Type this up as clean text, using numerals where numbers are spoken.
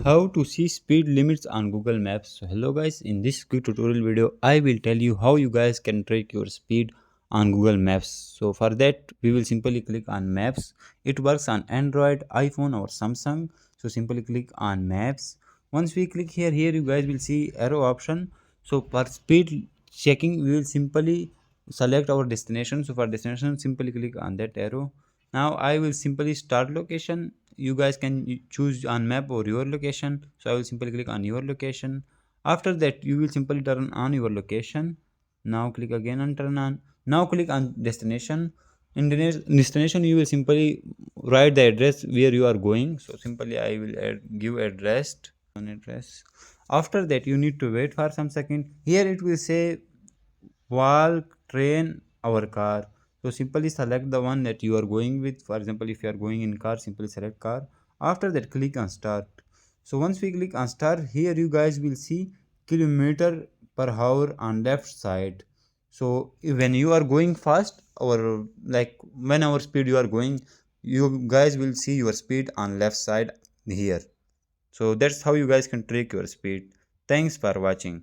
How to see speed limits on Google Maps. So hello guys, in this quick tutorial video I will tell you how you guys can track your speed on Google Maps. So for that we will simply click on Maps. It works on Android, iPhone or Samsung. So simply click on Maps. Once we click here you guys will see arrow option. So for speed checking we will simply select our destination. So for destination simply click on that arrow. Now I will simply start location. You guys can choose on map or your location. So I will simply click on your location. After that you will simply turn on your location. Now click again on turn on. Now click on destination. In the destination you will simply write the address where you are going. So simply I will give address. After that you need to wait for some second. Here it will say walk, train, our car. So simply select the one that you are going with. For example, if you are going in car, simply select car. After that click on start. So once we click on start, here you guys will see kilometer per hour on left side. So when you are going fast or like when our speed you are going, you guys will see your speed on left side here. So that's how you guys can track your speed. Thanks for watching.